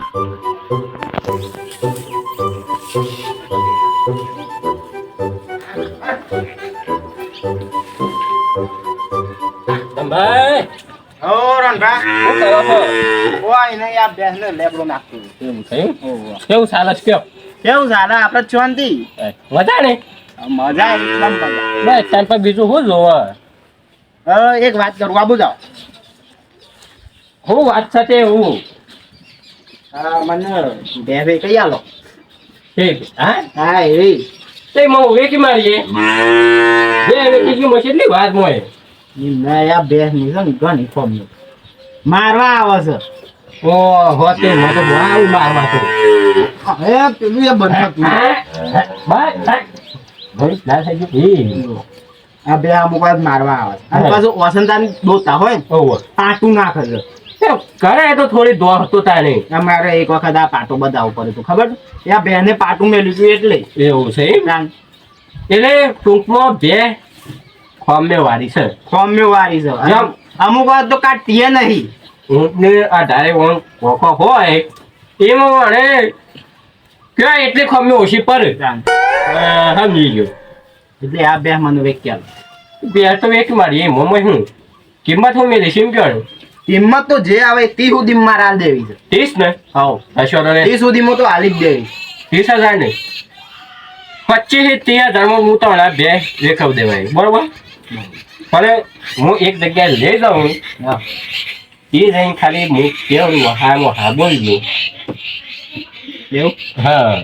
ભાઈ ઓ રણભા શું કરો છો? કોઈ નહીં આ બેસને લેબડો નાખતું કેવું થયું? કેવું ચાલે છે કયો? કેવું ચાલે આપણે શાંતિ મજા ને મજા એકદમ મજા બસ તાર પર બીજું શું જોવા? એક વાત કરું આબુ જાઓ હું વાત સાથે હું મને બે બે કઈ આલો ઠીક હા હા એવી તે મો વેકી મારીએ બે વેકી ગયું મશે એટલી વાત મોય મેં આ બે ની છે ને ઘણી ફોર્મ મારવા આવે છે ઓ હોતે મતો આવું મારવા તો એ પેલું એ બંધ બસ બસ ના થઈ ગયું આ બે અમુક વાર મારવા આવે છે અને પાછું વસંતાની દોતા હોય ને ઓવર પાટું નાખે છે કરે તો થોડી દોર હતો તારે અમારે એક વખત આ પાટું બતાવવું પડે તો ખબર છે આ બેને પાટું મેલ્યું હતું એટલે એવું છે એમ? એટલે ટૂંકમાં બે ખોમે વારી છે કોમ્યો વારી છે અને અમુક વાર તો કાઢતીએ નહીં ઊંટને આધારે વોખો હોય એમાં વળે ક્યાં એટલે ખોમે ઓછી પડે સમજી ગયો એટલે આ બે મને વેક્યા બે તો એક મારી એ મોમાં હું કિંમત હું મેલી સીમ કયો કિંમત તો જે આવે તે સુધી મારે હાલ દેવી છે 30 ને હાઉ અશો ને તે સુધીમાં તો હાલી જ દેવી 30,000 ને 25,000 માં હું તો બે રેખવ દેવાય બરોબર પણ હું એક જગ્યાએ લઈ જાઉં હા એ જઈને ખાલી હું કેવું હા બોલજો એવું હા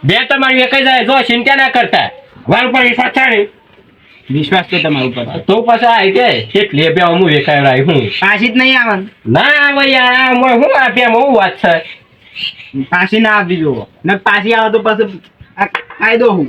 બે તમારી એક જાય જો ચિંતા ના કરતા વાર પર વિશ્વાસ છે ને વિશ્વાસ તો તમારા ઉપર તો પછી આ કે કેટલી બે હું વેકાય હું પાછી જ નહીં આવે ના આવે યાર હું આપ્યા હું વાત છે પાછી ના આપી જુઓ ને પાછી આવે તો પછી ફાયદો હું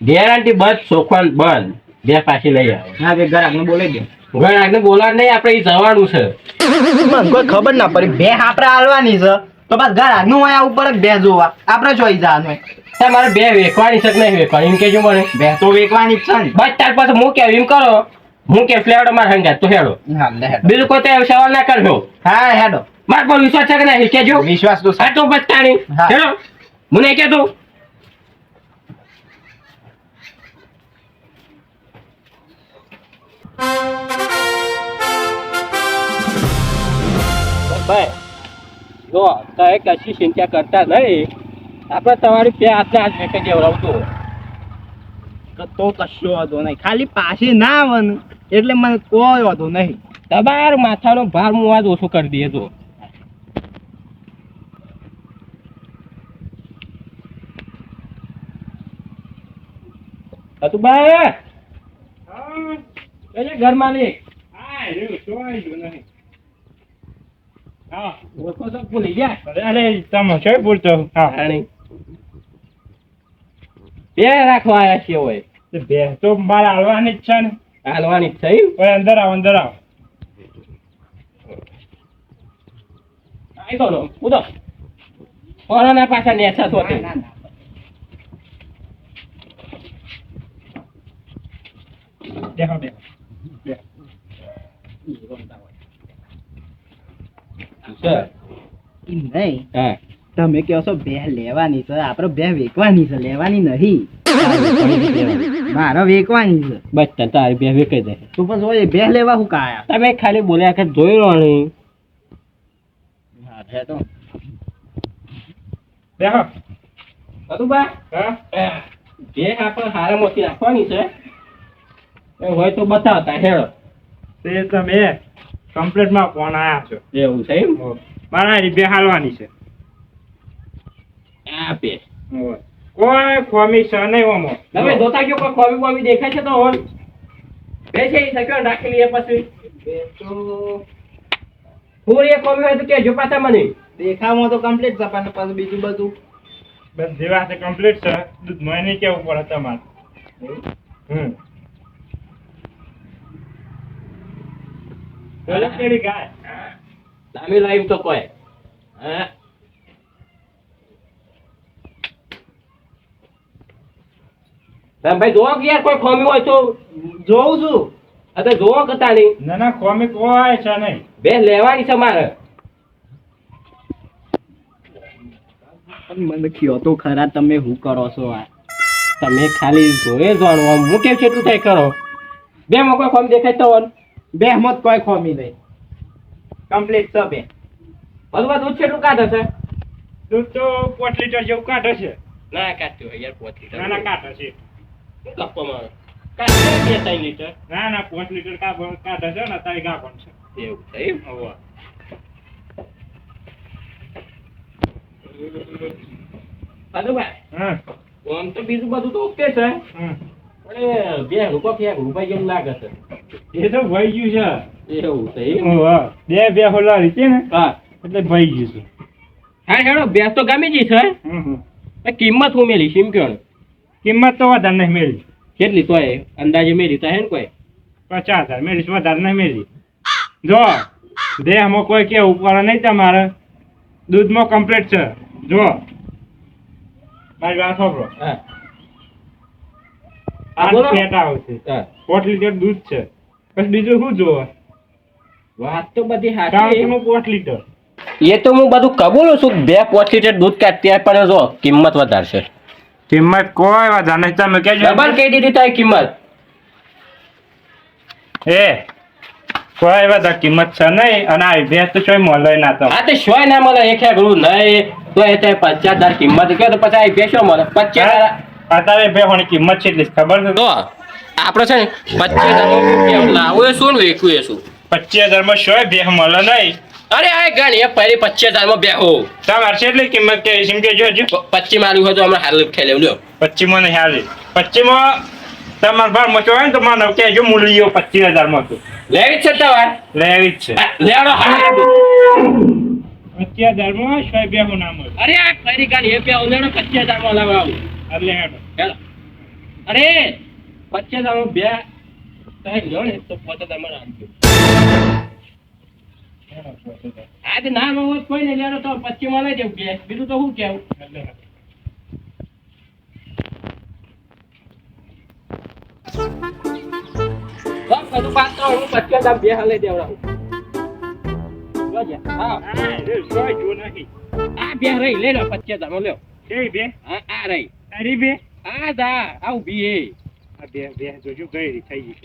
ગેરંટી બસ ચોખવટ બંધ બે પાછી નહીં આવે હા કે ઘર આપણે બોલાઈ દે ઘર આગળ બોલાવ નહીં આપણે ઈ જવાનું છે મને કોઈ ખબર ના પડી બે આપણે હાલવાની છે તો બસ ઘર આગનું હોય આ ઉપર જ બે જોવા આપણે જોઈ જવાનું તમારે બે વેચવાની છે કે નહીં વેચવાની એમ કેજો મને બે તો વેકવાની જ છે ને બસ ત્યાર પછી હું કેવું એમ કરો હું કે ફ્લેવર મારે હંગાત તો હેડો હા લે હેડો બીજું કોઈ તો સવાલ ના કરજો હા હેડો માર પર વિશ્વાસ છે કે નહીં કેજો વિશ્વાસ તો આ તો બસ તાણી હા. હેડો મને કે તું ભાઈ જો તમે કશી ચિંતા કરતા નહીં આપણે તમારી બે હાથના હાથ વેચી દેવડાવતું તો કશો વાંધો નહીં ખાલી પાછી ના આવે ને એટલે મને કોઈ વાંધો નહીં તમારો માથાનો ભાર હું આજ ઓછો કરી દઈએ તો હતું ભાઈ કઈ ઘર માલિક ઓળખો તો ભૂલી ગયા અરે તમે છે બોલતો હા રાણી બે રાખવા આવ્યા છીએ હોય બે તો મારે હાલવાની જ છે ને હાલવાની જ થઈ ઓય અંદર આવ આઈ તો ઉદો કોરોના પાછા નેસા તો હતી દેખો દેખો સર નહીં હા તમે કહો છો બે લેવાની છે આપણે બે વેકવાની છે લેવાની નહીં મારે વેકવાની છે બસ તારી બે વેકાઈ દે તો પછી ઓય બે લેવા હું કાયા તમે ખાલી બોલ્યા કે જોઈ લો નહીં હા છે તો દેખો હતું બા હા બે આપણે હારે મોટી રાખવાની છે એ હોય તો બતાવતા હેડો તે તમે કમ્પ્લીટમાં ફોન આવ્યા છો એવું છે એમ મારા બે હાલવાની છે આપે કોઈ કોમિશન નહીં ઓમો તમે જોતા ગયો કોઈ કોમી કોમી દેખાય છે તો હોલ બે છે સેકન્ડ રાખી લઈએ પછી તો પૂરી કોમી હોય તો કેજો પાછા મને દેખાવમાં તો કમ્પ્લીટ છે પણ પાછું બીજું બધું બધી વાત કમ્પ્લીટ છે દૂધ મહિને કેવું પડે તમારે ચલો કેડી ગાય લાંબી લાઈવ તો કોઈ હા ભાઈ જોવો કે યાર કોઈ ખોમી હોય તો જોઉં છું અરે જોવો કતા નહીં ના ના કોમી કોઈ છે નહીં બે લેવાની છે મારે પણ મને કયો તો ખરા તમે શું કરો છો આ તમે ખાલી જોયે જાણો આમ હું કેમ કેટલું થાય કરો બે મોકો કોમ દેખાય તો બે મત કોઈ ખોમી નહીં કમ્પ્લીટ છે બે ભલવા દૂધ કેટલું કાઢે છે દૂધ તો 5 લીટર જેવું કાઢે છે. ના કાઢ્યો હોય યાર 5 લીટર ના ના કાઢે છે. શું કાપવામાં આવે કાઢે 2-3 લીટર ના ના 5 લીટર કાઢે છે ને તારી ગા પણ છે. એવું થઈ હોવા. ભાઈ હા આમ તો બીજું બધું તો ઓકે છે હા પણ બે રૂપિયા જેવું લાગે છે એ તો ભઈ ગયું એવું થઈ છે. હોવા. બે હોલારી છે ને હા એટલે ભઈ ગયું છે. હા હેડો બેસ તો ગમી જઈ છે પણ કિંમત હું મેલી સીમ કયો ને કિંમત તો વધારે નહીં મેળી. કેટલી તોય અંદાજે મેલી તો હે ને કોઈ 50,000 મેળીશ, વધારે નહીં મેળી. જો દેહમાં કોઈ કે ઉપર નહીં તમારે દૂધમાં કમ્પ્લીટ છે. જો મારી વાત સાંભળો. હા આ બોલો. પેટ આવશે હા 5 લીટર દૂધ છે. પછી બીજું શું જોવે? વાત તો બધી સાચી ટાંકીનું 5 લીટર. એ તો હું બધું કબૂલું છું 2-5 લીટર દૂધ કાઢતી પણ જો કિંમત વધારે છે કિંમત કોઈ વધારે નહીં. તમે કહેજો ડબલ કહી દીધી તારી કિંમત એ કોઈ વધારે કિંમત છે નહીં. અને આ ભેંસ તો ચોય મળે ના તો. હા તો શોય ના મળે એક ઘણું નહીં તો એ તે 50,000 કિંમત કહે તો પછી આ બેસો મળે 25,000 અત્યારે ભેંસોની કિંમત છે એટલી ખબર છે? તો આપણે છે ને 25,000 લાવો એ શું ને વેચવું એ શું 25,000 માં શોય ભેંસ મળે નહીં. અરે આ ગણ એ પહેલી 25,000 માં બેહો તમારે છે એટલી કિંમત કે એમ કે જોજો 25 મારું હોય તો હમણાં હાલ ખાઈ લેવું લ્યો 25 માં નહીં હાલી. 25 માં તમારે ભાર મચો હોય ને તો મને કહેજો મૂલ્યો 25,000 માં તો લેવી જ છે તમારે લેવી જ છે. લેવડો હાલ 25,000 માં શોય ભેંસો ના મળે. અરે આ ફરી કાઢી એ બેહો લેવડો 25,000 માં લાવવા આવું એટલે હેડો. ચાલો અરે 25,000 માં બે સાહેબ લો ને તો 50,000 માં આપજો આજે ના હોય કોઈ નહીં લેવાનો તો 25 માં લઈ જવું કે બીજું તો શું કેવું એટલે હેડો. બસ બધું પાત્ર હું 25,000 બે હાલે દેવડાવું જોજે હા આ રે શોય જો નહીં. આ બે રહી લઈ લો 25,000 માં લ્યો કેવી બે? હા આ રહી તારી બે? આ દા આવ બી એ આ બે જોજો ગઈ રહી થઈ ગઈ.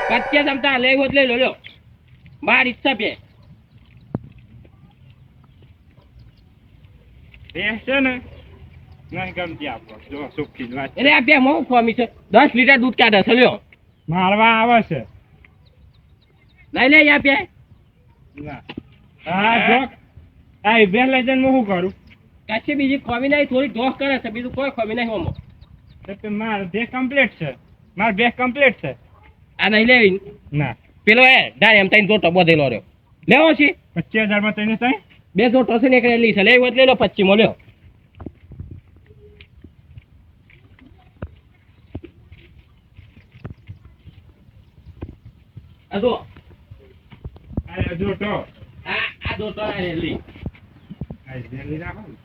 25,000 તા લઈ હોત લઈ લો લ્યો બાર ઈચ્છા બે ભેંસ છે ને નહીં ગમતી આપો. જો સુખી વાત છે. એટલે આ બે મોં ખોમી છે 10 લીટર દૂધ કાઢે છે લ્યો મારવા આવે છે. લઈ લે યા બે ના હા જો આ બે લઈ જઈને હું શું કરું? કાચી બીજી ખોમી નહીં થોડી ઢોસ કરે છે બીજું કોઈ ખોમી નહીં હોમો તો મારે બે કમ્પ્લીટ છે. મારે બે કમ્પ્લીટ છે. આ નહીં લેવી ના પેલો એ ડાય એમ તઈને જોટો બધેલો રહ્યો લેવો છે 25,000 માં તને થાય? બે જોટો છે ને એક રેલી છે લેવી હોય તો લઈ લો 25 માં લ્યો આ જો આ જો તો આ જોટો આ રેલી આ જેલી રાખો ને.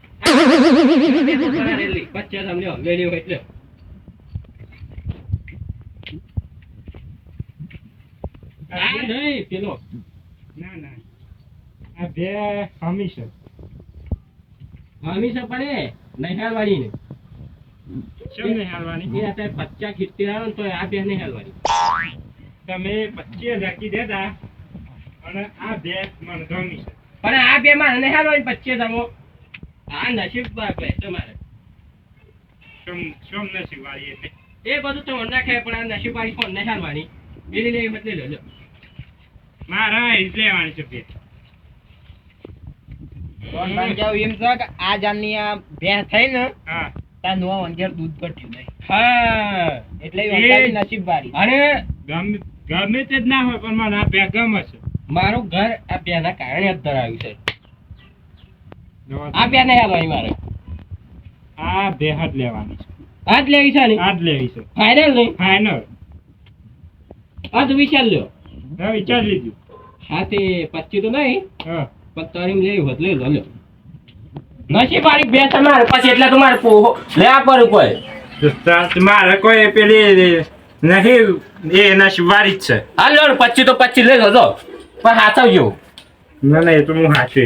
બે જોટો આ રેલી 25,000 લ્યો લેવી હોય તો લ્યો આ નહીં પેલો ના ના આ બે હમી છે. હમીસા પડે નહીં હાલવાની ને કેમ નહીં હાલવાની? એ અત્યારે 50 ખીચતી આવે ને તો આ બે નહીં હાલવાની તમે 25,000 કીધા અને આ બે મને ગમી છે. પણ આ બે માં નહીં હાલવાની 25,000 આ નસીબ બાપરે તમારે સોમ નથી વાળી એટલે એ બધું તો નાખે પણ આ નસીબ વાળી ફોન નહીં હાલવાની પેલી લેવી મત લઈ લો મારા જ લેવાની છે બે. કોણ બાંધ્યાવ એમ છે કે આ જાનની આ ભેંસ થઈ ને હા તાર નવા વંજર દૂધ ઘટ્યું નહીં હા એટલે એ એ- વંજારી નસીબ વાળી અને ગમે તે જ ના હોય પણ મને આ બે ગમે છે. મારું ઘર આ બે ના કારણે જ ધરાવ્યું છે આ બે નહીં હાલવાની મારે આ બે હાથ લેવાની છે. આ જ લેવી છે ને આ જ લેવી છે ફાઇનલ નહીં ફાઈનલ. આ તો વિચાર લ્યો હવે વિચાર લીધું. હા તે 25 તો નહીં હા પણ તારી લેવી હોત લઈ લો લ્યો નસીબ વાળી બે તમારે પછી એટલે તમારે લેવા પડે કોઈ મારે કોઈ પેલી નહીં એ એના શિવારી જ છે. હા લો 25 તો 25 લઈ લો તો પણ હાથવજો ના ના એ તો હું હાચે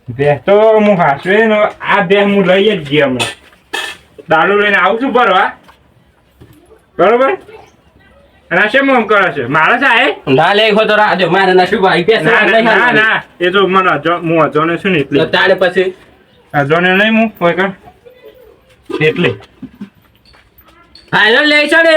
ભેંસ તો હું હાસવે ને આ ભેંસ હું લઈ જ જઈએ હમણાં દારૂ લઈને આવું છું ભરવા બરોબર અને આ શેમ આમ કરે છે માણસ આય ના લે હો તો રાજો મારે ના શું ભાઈ પેસ ના ના એ તો મને હું અજોને છું ને એટલે તારે પછી અજોને નહીં હું કોઈ કર એટલે ફાઇનલ લે છે ને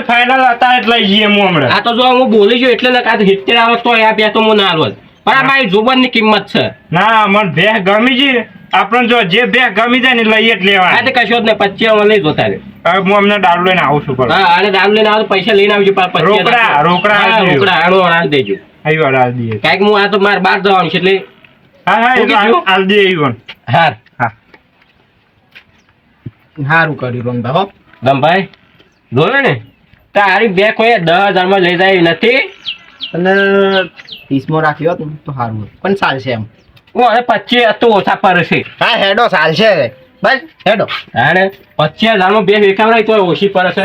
ફાઇનલ અત્યારે જ લઈ જઈએ હું હમણાં આ તો જો હું બોલી છું એટલે ને કાં 70 આવત તો આ બે તો હું ના આલવત પણ આ મારી જુબાનની કિંમત છે ના મને ભેંસ ગમી છે આપણને જો જે ભેંસ ગમી જાય ને લઈ જ લેવા આ તો કશો જ નહીં 25 માં લઈ જોતા રે હવે હું અમને દારૂ લઈને આવું છું હા અને દારૂ લઈને આવો તો પૈસા લઈને આવજો 25 રોકડા આણો આણ દેજો આવી વાર આલ દઈએ કાંઈક હું આ તો મારે બહાર જવાનું છે એટલે હા એ તો આલ દઈએ આવી હાર સારું કર્યું રમતા હો ગમભાઈ જોયો ને તારી બે કોઈ 10,000 માં લઈ જાય નથી અને 30 માં રાખ્યો હોત ને તો સારું હોત પણ ચાલશે એમ હું હવે 25 તો ઓછા પર છે હા હેડો ચાલશે બસ હેડો અને 25,000 માં બે વેચાવડાય તો ઓછી પર છે